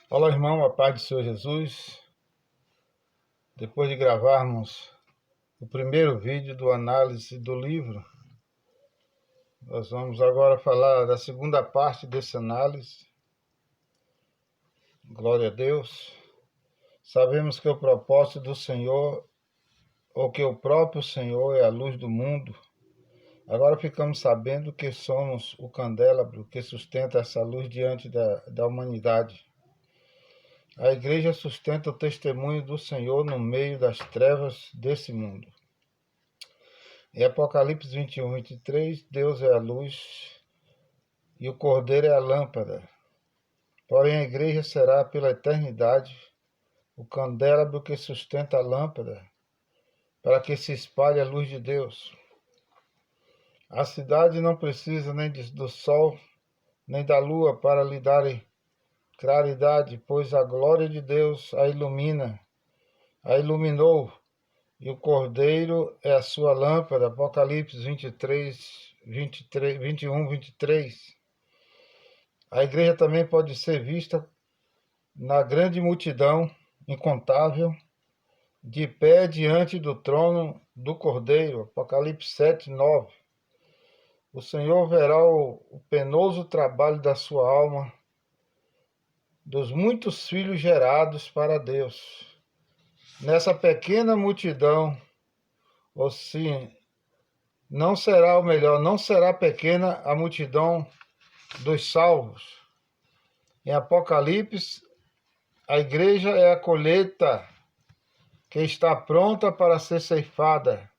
Olá, irmão, a paz do Senhor Jesus. Depois de gravarmos o primeiro vídeo do análise do livro, nós vamos agora falar da segunda parte dessa análise. Glória a Deus. Sabemos que o propósito do Senhor, ou que o próprio Senhor é a luz do mundo. Agora ficamos sabendo que somos o candelabro que sustenta essa luz diante da humanidade. A igreja sustenta o testemunho do Senhor no meio das trevas desse mundo. Em Apocalipse 21, 23, Deus é a luz e o Cordeiro é a lâmpada. Porém, a igreja será pela eternidade o candelabro que sustenta a lâmpada, para que se espalhe a luz de Deus. A cidade não precisa nem do sol, nem da lua para lhe darem claridade, pois a glória de Deus a iluminou, e o Cordeiro é a sua lâmpada. Apocalipse 21, 23. A igreja também pode ser vista na grande multidão incontável, de pé diante do trono do Cordeiro. Apocalipse 7, 9. O Senhor verá o penoso trabalho da sua alma, dos muitos filhos gerados para Deus. Nessa pequena multidão, ou sim, não será pequena a multidão dos salvos. Em Apocalipse, a igreja é a colheita que está pronta para ser ceifada.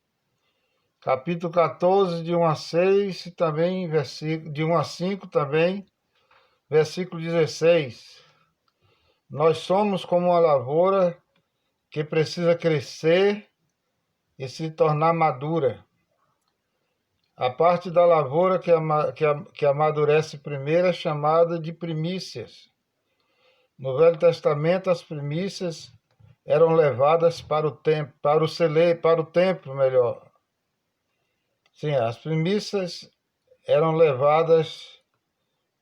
Capítulo 14, de 1 a 6, também, de 1 a 5 também, versículo 16. Nós somos como uma lavoura que precisa crescer e se tornar madura. A parte da lavoura que amadurece primeiro é chamada de primícias. No Velho Testamento, as primícias eram levadas para o templo, para o templo, melhor. Sim, as primícias eram levadas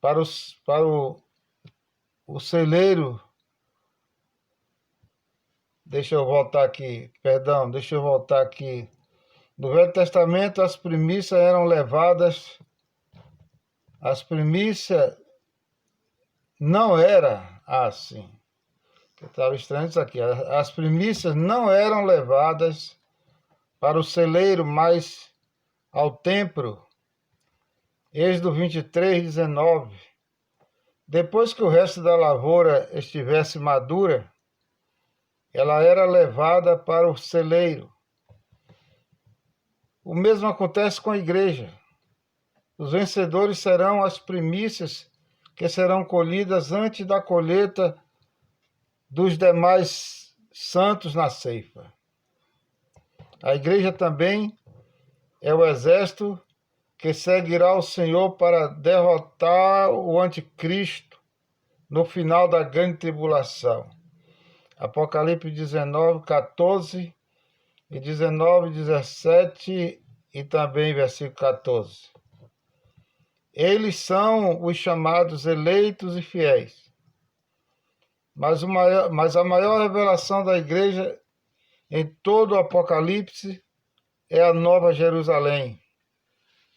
para o celeiro. Deixa eu voltar aqui. No Velho Testamento, as primícias eram levadas. As primícias não era assim. Eu estava estranho isso aqui. As primícias não eram levadas para o celeiro, mas ao templo. Êxodo 23, 19. Depois que o resto da lavoura estivesse madura, ela era levada para o celeiro. O mesmo acontece com a igreja. Os vencedores serão as primícias que serão colhidas antes da colheita dos demais santos na ceifa. A igreja também é o exército que seguirá o Senhor para derrotar o anticristo no final da grande tribulação. Apocalipse 19, 14 e 19, 17 e também versículo 14. Eles são os chamados eleitos e fiéis. Mas a maior revelação da igreja em todo o Apocalipse é a Nova Jerusalém.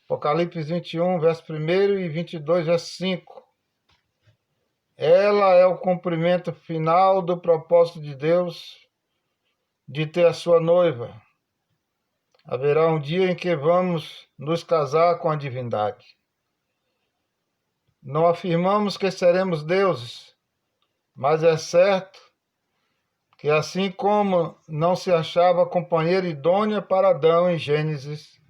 Apocalipse 21, verso 1 e 22, verso 5. Ela é o cumprimento final do propósito de Deus de ter a sua noiva. Haverá um dia em que vamos nos casar com a divindade. Não afirmamos que seremos deuses, mas é certo que assim como não se achava companheira idônea para Adão em Gênesis,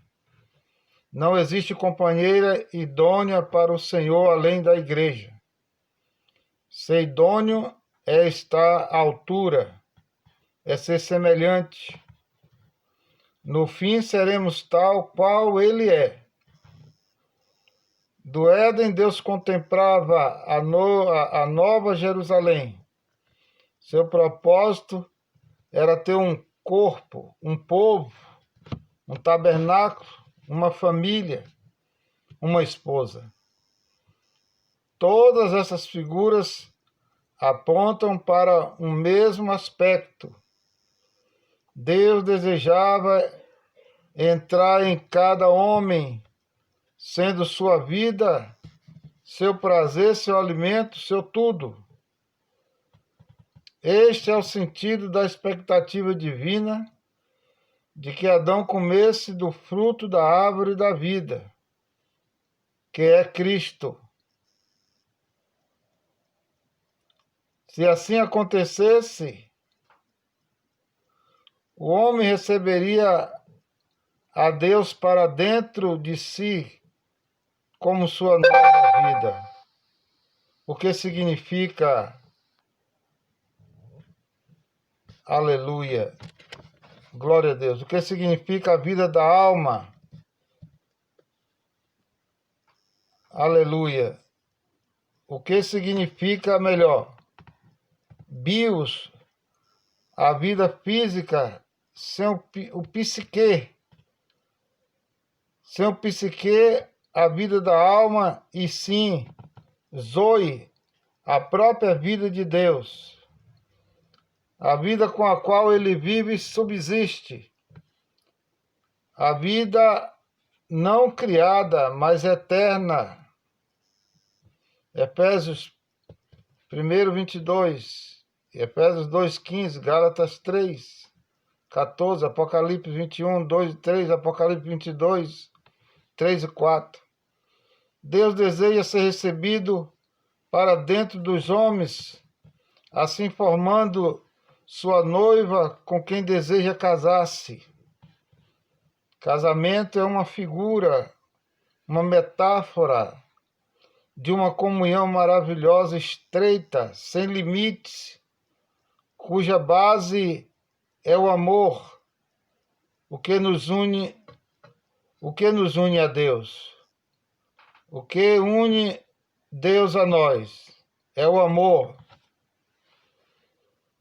não existe companheira idônea para o Senhor além da igreja. Ser idôneo é estar à altura, é ser semelhante. No fim seremos tal qual ele é. Do Éden, Deus contemplava a nova Jerusalém. Seu propósito era ter um corpo, um povo, um tabernáculo, uma família, uma esposa. Todas essas figuras apontam para um mesmo aspecto. Deus desejava entrar em cada homem, sendo sua vida, seu prazer, seu alimento, seu tudo. Este é o sentido da expectativa divina de que Adão comesse do fruto da árvore da vida, que é Cristo. Se assim acontecesse, o homem receberia a Deus para dentro de si como sua nova vida. O que significa, aleluia, glória a Deus, o que significa a vida da alma, aleluia, o que significa, melhor, bios, a vida física, sem o psique, sem o psique, a vida da alma, e sim, zoe, a própria vida de Deus, a vida com a qual ele vive e subsiste, a vida não criada, mas eterna. Efésios 1, 22, Efésios 2,15, Gálatas 3, 14, Apocalipse 21, 2 e 3, Apocalipse 22, 3 e 4. Deus deseja ser recebido para dentro dos homens, assim formando sua noiva com quem deseja casar-se. Casamento é uma figura, uma metáfora de uma comunhão maravilhosa, estreita, sem limites, cuja base é o amor. O que nos une a Deus? O que une Deus a nós? É o amor.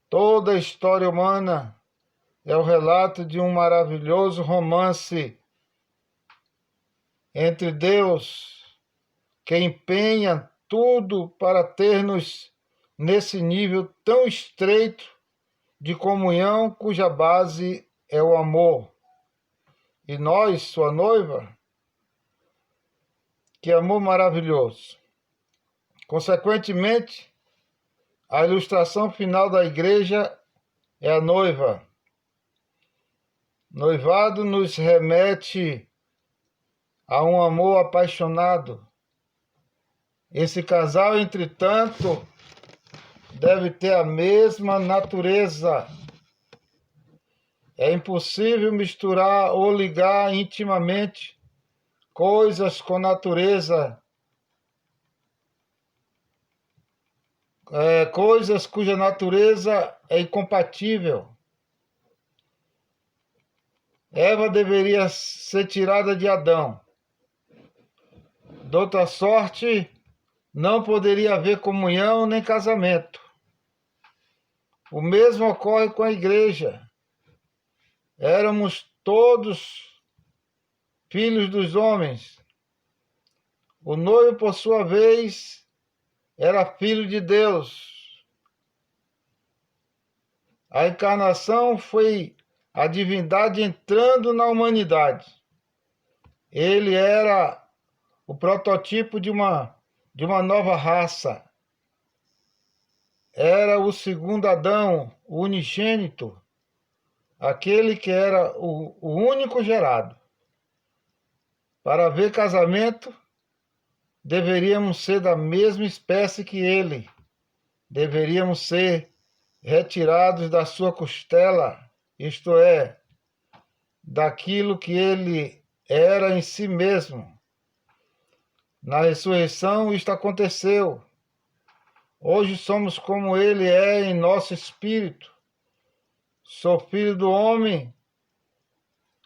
Toda a história humana é o relato de um maravilhoso romance entre Deus, que empenha tudo para ter-nos nesse nível tão estreito de comunhão, cuja base é o amor. E nós, sua noiva, que amor maravilhoso. Consequentemente, a ilustração final da igreja é a noiva. Noivado nos remete a um amor apaixonado. Esse casal, entretanto, deve ter a mesma natureza. É impossível misturar ou ligar intimamente coisas com natureza, coisas cuja natureza é incompatível. Eva deveria ser tirada de Adão. De outra sorte, não poderia haver comunhão nem casamento. O mesmo ocorre com a igreja. Éramos todos filhos dos homens. O noivo, por sua vez, era filho de Deus. A encarnação foi a divindade entrando na humanidade. Ele era o prototipo de uma nova raça. Era o segundo Adão, o unigênito, aquele que era o único gerado. Para haver casamento, deveríamos ser da mesma espécie que ele. Deveríamos ser retirados da sua costela, isto é, daquilo que ele era em si mesmo. Na ressurreição isto aconteceu. Hoje somos como ele é em nosso espírito. Sou filho do homem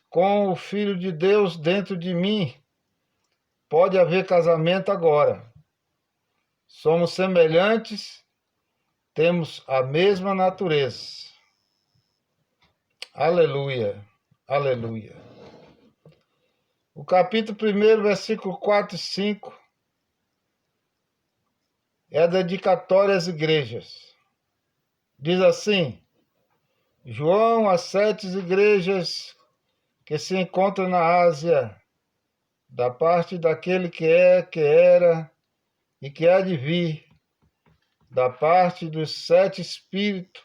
com o Filho de Deus dentro de mim. Pode haver casamento agora. Somos semelhantes, temos a mesma natureza. Aleluia, aleluia. O capítulo 1, versículo 4 e 5 é a dedicatória às igrejas. Diz assim: João às 7 igrejas que se encontram na Ásia, da parte daquele que é, que era e que há de vir, da parte dos 7 espíritos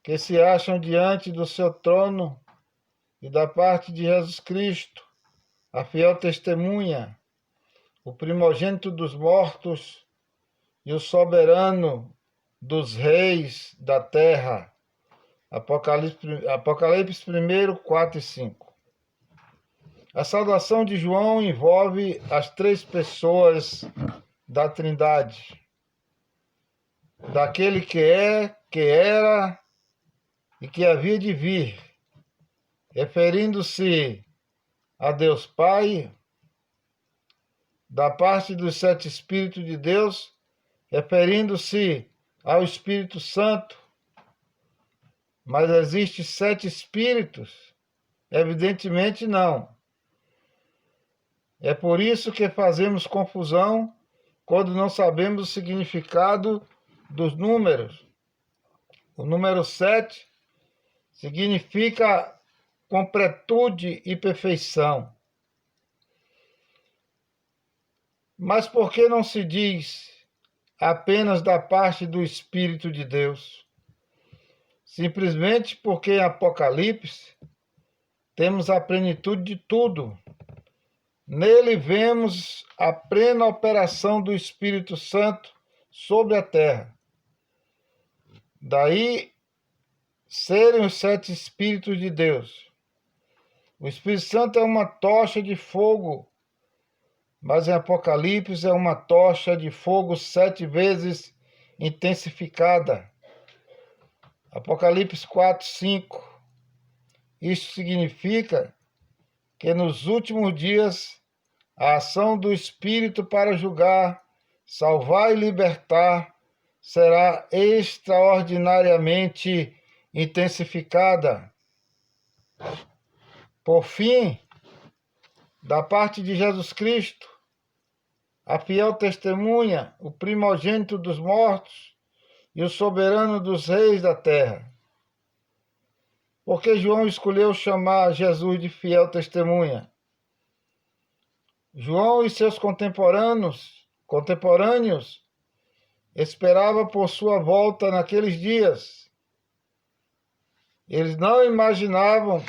que se acham diante do seu trono e da parte de Jesus Cristo, a fiel testemunha, o primogênito dos mortos e o soberano dos reis da terra. Apocalipse 1, 4 e 5. A saudação de João envolve as 3 pessoas da Trindade, daquele que é, que era e que havia de vir, referindo-se a Deus Pai, da parte dos 7 Espíritos de Deus, referindo-se ao Espírito Santo. Mas existem 7 Espíritos? Evidentemente não. É por isso que fazemos confusão quando não sabemos o significado dos números. O número 7 significa completude e perfeição. Mas por que não se diz apenas da parte do Espírito de Deus? Simplesmente porque em Apocalipse temos a plenitude de tudo. Nele vemos a plena operação do Espírito Santo sobre a terra. Daí serem os 7 Espíritos de Deus. O Espírito Santo é uma tocha de fogo, mas em Apocalipse é uma tocha de fogo 7 vezes intensificada. Apocalipse 4, 5. Isso significa que nos últimos dias a ação do Espírito para julgar, salvar e libertar será extraordinariamente intensificada. Por fim, da parte de Jesus Cristo, a fiel testemunha, o primogênito dos mortos e o soberano dos reis da terra. Porque João escolheu chamar Jesus de fiel testemunha? João e seus contemporâneos esperavam por sua volta naqueles dias. Eles não imaginavam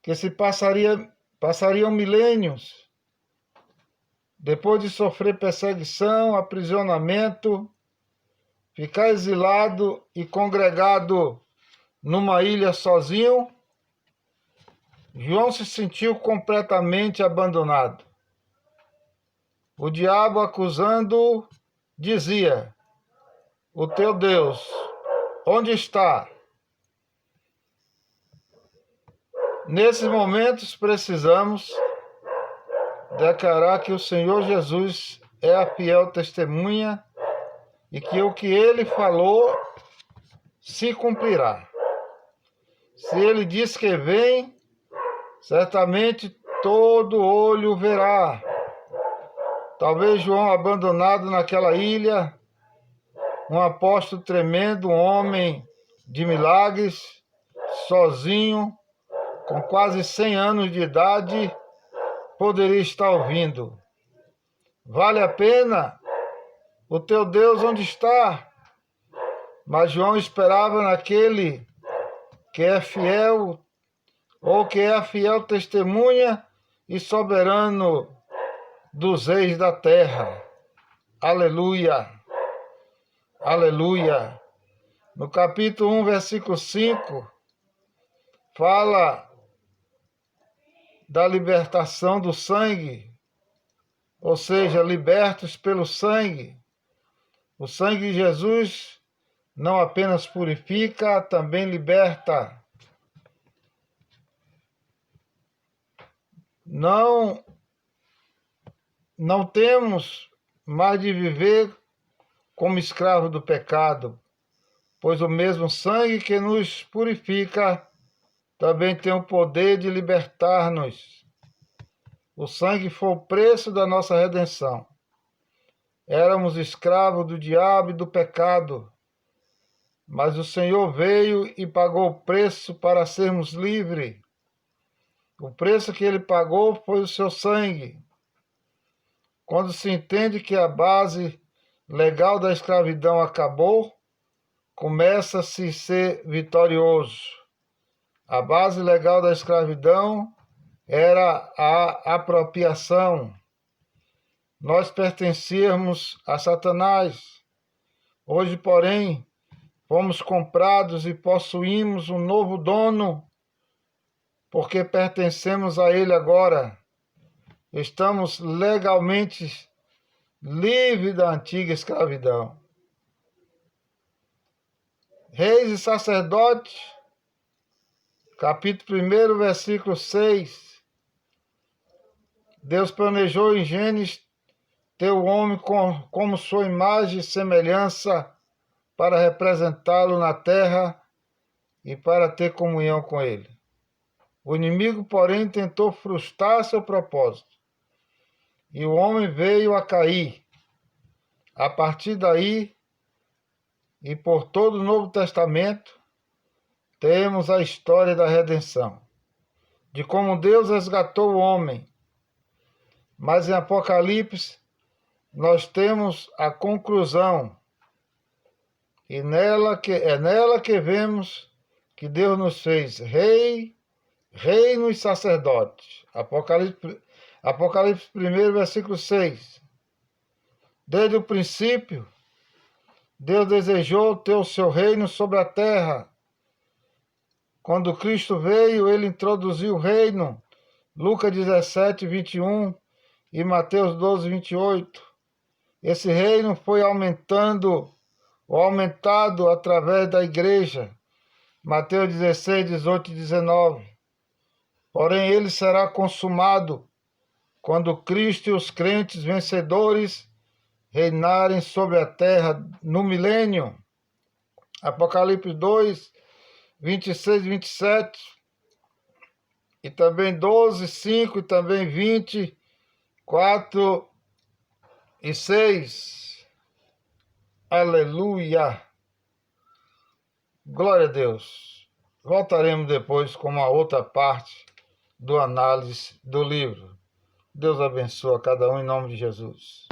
que se passariam milênios depois de sofrer perseguição, aprisionamento, ficar exilado e congregado numa ilha sozinho. João se sentiu completamente abandonado. O diabo, acusando-o, dizia: o teu Deus, onde está? Nesses momentos precisamos declarar que o Senhor Jesus é a fiel testemunha e que o que ele falou se cumprirá. Se ele diz que vem, certamente todo olho verá. Talvez João, abandonado naquela ilha, um apóstolo tremendo, um homem de milagres, sozinho, com quase 100 anos de idade, poderia estar ouvindo: vale a pena? O teu Deus onde está? Mas João esperava naquele que é fiel, ou que é a fiel testemunha e soberano dos reis da terra. Aleluia! Aleluia! No capítulo 1, versículo 5, fala da libertação do sangue, ou seja, libertos pelo sangue. O sangue de Jesus não apenas purifica, também liberta. Não temos mais de viver como escravo do pecado, pois o mesmo sangue que nos purifica também tem o poder de libertar-nos. O sangue foi o preço da nossa redenção. éramos escravos do diabo e do pecado, mas o Senhor veio e pagou o preço para sermos livres. O preço que ele pagou foi o seu sangue. Quando se entende que a base legal da escravidão acabou, começa-se a ser vitorioso. A base legal da escravidão era a apropriação. Nós pertencíamos a Satanás. Hoje, porém, fomos comprados e possuímos um novo dono, porque pertencemos a ele agora. Estamos legalmente livres da antiga escravidão. Reis e sacerdotes, capítulo 1, versículo 6. Deus planejou em Gênesis ter o homem como sua imagem e semelhança para representá-lo na terra e para ter comunhão com ele. O inimigo, porém, tentou frustrar seu propósito e o homem veio a cair. A partir daí, e por todo o Novo Testamento, temos a história da redenção, de como Deus resgatou o homem. Mas em Apocalipse, nós temos a conclusão, e é nela que vemos que Deus nos fez reino e sacerdote. Apocalipse 1, versículo 6. Desde o princípio, Deus desejou ter o seu reino sobre a terra. Quando Cristo veio, ele introduziu o reino. Lucas 17, 21 e Mateus 12, 28. Esse reino foi aumentado através da igreja. Mateus 16, 18 e 19. Porém, ele será consumado quando Cristo e os crentes vencedores reinarem sobre a terra no milênio. Apocalipse 2, 26 e 27. E também 12, 5 e também 20, 4 e 6. Aleluia! Glória a Deus! Voltaremos depois com uma outra parte do análise do livro. Deus abençoe a cada um em nome de Jesus.